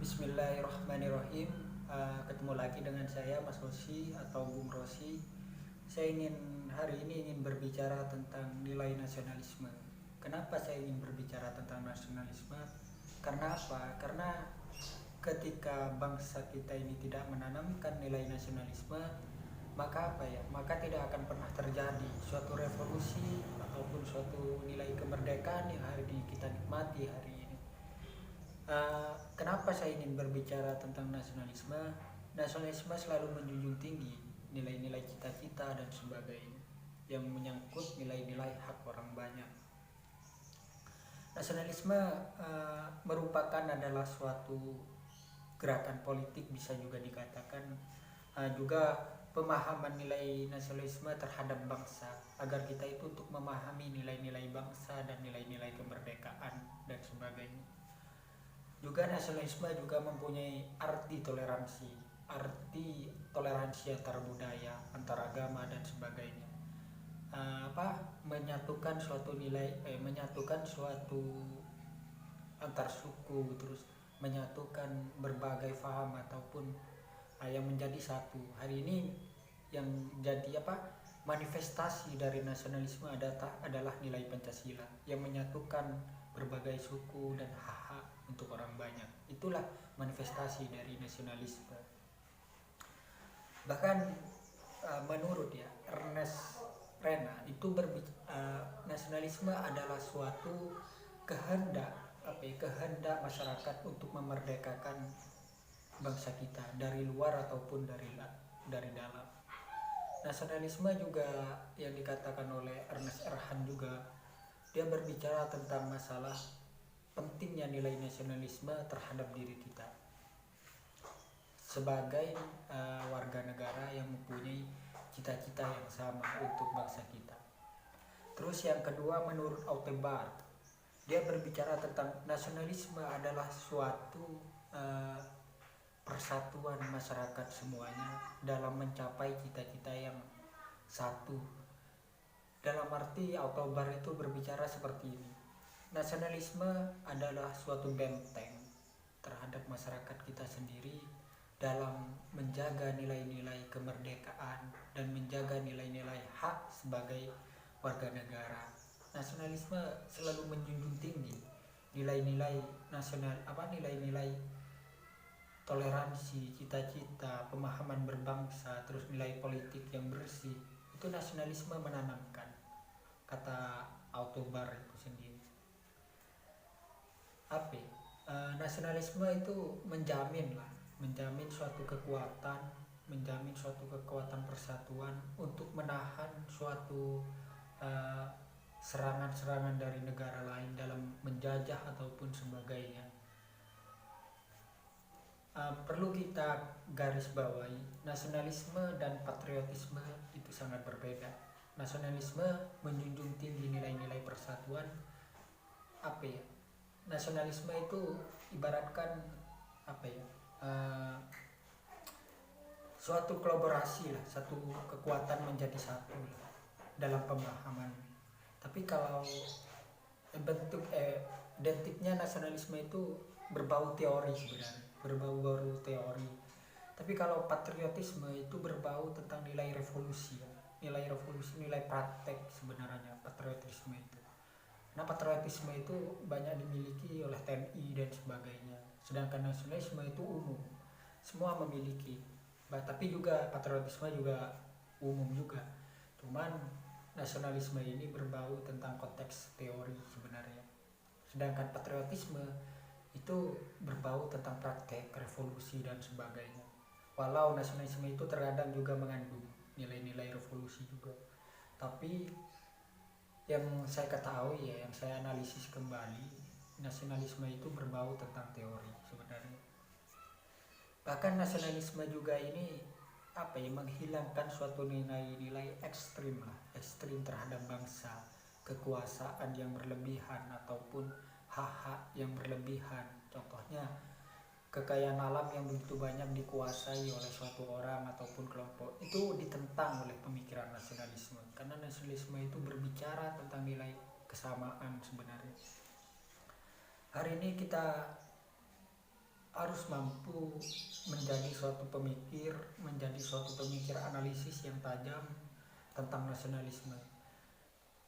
Bismillahirrahmanirrahim. Ketemu lagi dengan saya Mas Rosi atau Bung Rosi. Saya hari ini ingin berbicara tentang nilai nasionalisme. Kenapa saya ingin berbicara tentang nasionalisme? Karena apa? Karena ketika bangsa kita ini tidak menanamkan nilai nasionalisme, maka apa ya? Maka tidak akan pernah terjadi suatu revolusi ataupun suatu nilai kemerdekaan yang hari ini kita nikmati hari ini. Kenapa saya ingin berbicara tentang nasionalisme? Nasionalisme selalu menjunjung tinggi nilai-nilai cita-cita dan sebagainya yang menyangkut nilai-nilai hak orang banyak. Nasionalisme merupakan adalah suatu gerakan politik, bisa juga dikatakan juga pemahaman nilai nasionalisme terhadap bangsa, agar kita itu untuk memahami nilai-nilai bangsa dan nilai-nilai kemerdekaan dan sebagainya. Juga nasionalisme juga mempunyai arti toleransi antar budaya, antar agama dan sebagainya. Menyatukan suatu nilai, menyatukan suatu antar suku, terus menyatukan berbagai faham ataupun yang menjadi satu. Hari ini yang jadi manifestasi dari nasionalisme adalah nilai Pancasila yang menyatukan berbagai suku dan hak untuk orang banyak. Itulah manifestasi dari nasionalisme. Bahkan menurut Ernest Rena itu nasionalisme adalah suatu kehendak masyarakat untuk memerdekakan bangsa kita dari luar ataupun dari dalam. Nasionalisme juga yang dikatakan oleh Ernest Erhan juga, dia berbicara tentang masalah pentingnya nilai nasionalisme terhadap diri kita sebagai warga negara yang mempunyai cita-cita yang sama untuk bangsa kita. Terus yang kedua, menurut Autebar, dia berbicara tentang nasionalisme adalah suatu persatuan masyarakat semuanya dalam mencapai cita-cita yang satu. Dalam arti Autebar itu berbicara seperti ini: nasionalisme adalah suatu benteng terhadap masyarakat kita sendiri dalam menjaga nilai-nilai kemerdekaan dan menjaga nilai-nilai hak sebagai warga negara. Nasionalisme selalu menjunjung tinggi nilai-nilai nasional, nilai-nilai toleransi, cita-cita, pemahaman berbangsa, terus nilai politik yang bersih. Itu nasionalisme menanamkan, kata Autebar itu sendiri. Nasionalisme itu menjamin suatu kekuatan, persatuan untuk menahan suatu serangan-serangan dari negara lain dalam menjajah ataupun sebagainya. Perlu kita garis bawahi, nasionalisme dan patriotisme itu sangat berbeda. Nasionalisme menjunjung tinggi nilai-nilai persatuan. Nasionalisme itu ibaratkan suatu kolaborasi lah, satu kekuatan menjadi satu lah, dalam pemahaman. Tapi kalau bentuk identiknya nasionalisme itu berbau teori sebenarnya, berbau teori. Tapi kalau patriotisme itu berbau tentang nilai revolusi, nilai praktek sebenarnya patriotisme itu. Nah, patriotisme itu banyak dimiliki oleh TNI dan sebagainya. Sedangkan nasionalisme itu umum, semua memiliki. Tapi juga patriotisme juga umum juga. Cuman nasionalisme ini berbau tentang konteks teori sebenarnya. Sedangkan patriotisme itu berbau tentang praktek, revolusi dan sebagainya. Walau nasionalisme itu terkadang juga mengandung nilai-nilai revolusi juga. Tapi yang saya ketahui yang saya analisis kembali, nasionalisme itu berbau tentang teori sebenarnya. Bahkan nasionalisme juga ini menghilangkan suatu nilai-nilai ekstrim terhadap bangsa, kekuasaan yang berlebihan ataupun hak-hak yang berlebihan. Contohnya kekayaan alam yang begitu banyak dikuasai oleh suatu orang ataupun kelompok, itu ditentang oleh pemikiran nasionalisme, karena nasionalisme itu berbicara tentang nilai kesamaan sebenarnya. Hari ini kita harus mampu menjadi suatu pemikir, analisis yang tajam tentang nasionalisme.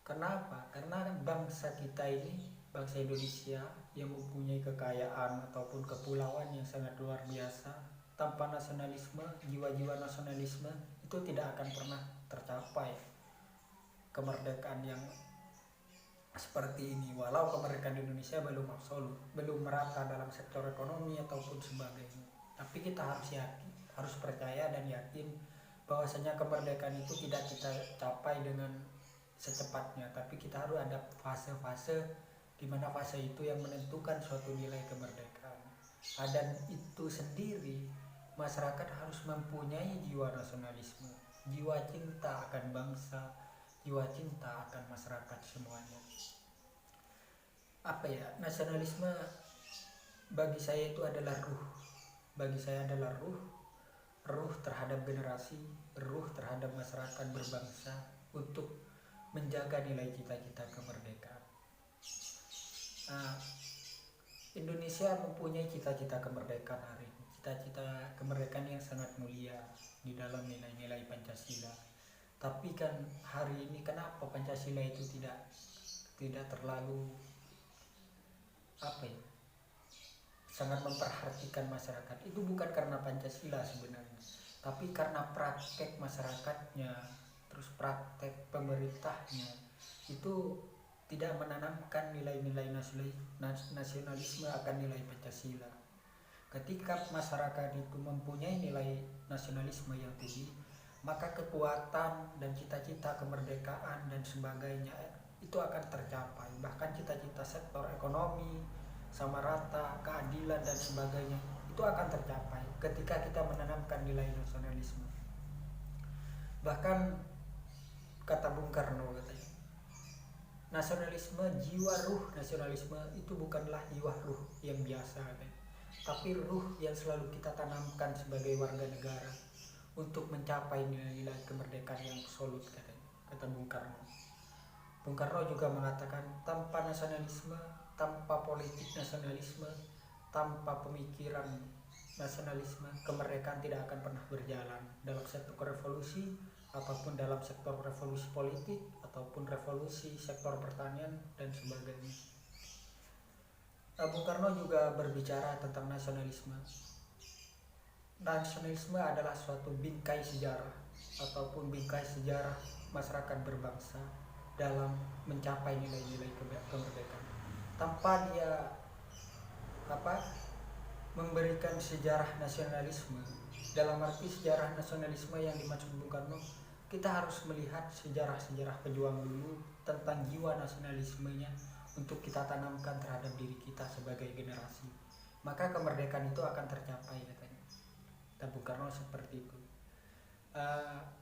Kenapa? Karena bangsa kita ini, bangsa Indonesia yang mempunyai kekayaan ataupun kepulauan yang sangat luar biasa, tanpa nasionalisme, jiwa-jiwa nasionalisme itu tidak akan pernah tercapai kemerdekaan yang seperti ini. Walau kemerdekaan Indonesia belum absolut, belum merata dalam sektor ekonomi ataupun sebagainya, tapi kita harus yakin, harus percaya dan yakin bahwasanya kemerdekaan itu tidak kita capai dengan secepatnya, tapi kita harus ada fase-fase di mana fase itu yang menentukan suatu nilai kemerdekaan. Dan itu sendiri masyarakat harus mempunyai jiwa nasionalisme, jiwa cinta akan bangsa, jiwa cinta akan masyarakat semuanya. Nasionalisme bagi saya itu adalah ruh. Bagi saya adalah ruh terhadap generasi, ruh terhadap masyarakat berbangsa untuk menjaga nilai cita-cita kemerdekaan. Indonesia mempunyai cita-cita kemerdekaan hari ini, cita-cita kemerdekaan yang sangat mulia di dalam nilai-nilai Pancasila. Tapi kan hari ini kenapa Pancasila itu tidak terlalu sangat memperhatikan masyarakat? Itu bukan karena Pancasila sebenarnya, tapi karena praktek masyarakatnya, terus praktek pemerintahnya itu tidak menanamkan nilai-nilai nasionalisme akan nilai Pancasila. Ketika masyarakat itu mempunyai nilai nasionalisme yang tinggi, maka kekuatan dan cita-cita kemerdekaan dan sebagainya itu akan tercapai. Bahkan cita-cita sektor ekonomi, sama rata, keadilan dan sebagainya itu akan tercapai ketika kita menanamkan nilai nasionalisme. Bahkan kata Bung Karno, katanya, nasionalisme, jiwa ruh nasionalisme itu bukanlah jiwa ruh yang biasa, katanya, tapi ruh yang selalu kita tanamkan sebagai warga negara untuk mencapai nilai-nilai kemerdekaan yang absolut, katanya, kata Bung Karno. Bung Karno juga mengatakan tanpa nasionalisme, tanpa politik nasionalisme, tanpa pemikiran nasionalisme, kemerdekaan tidak akan pernah berjalan dalam sektor revolusi, ataupun dalam sektor revolusi politik, ataupun revolusi sektor pertanian dan sebagainya. Bung Karno juga berbicara tentang nasionalisme. Nasionalisme adalah suatu bingkai sejarah ataupun bingkai sejarah masyarakat berbangsa dalam mencapai nilai-nilai kemerdekaan. Tanpa dia memberikan sejarah nasionalisme, dalam arti sejarah nasionalisme yang dimaksud Bung Karno, kita harus melihat sejarah-sejarah pejuang dulu tentang jiwa nasionalismenya untuk kita tanamkan terhadap diri kita sebagai generasi, maka kemerdekaan itu akan tercapai, katanya. Dan Bung Karno seperti itu.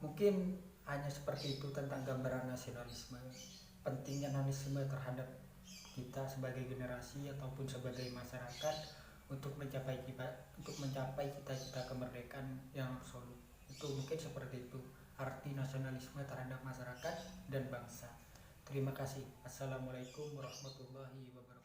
Mungkin hanya seperti itu tentang gambaran nasionalisme, pentingnya nasionalisme terhadap kita sebagai generasi ataupun sebagai masyarakat untuk mencapai cita-cita kemerdekaan yang absolut. Itu mungkin seperti itu arti nasionalisme terhadap masyarakat dan bangsa. Terima kasih. Assalamualaikum warahmatullahi wabarakatuh.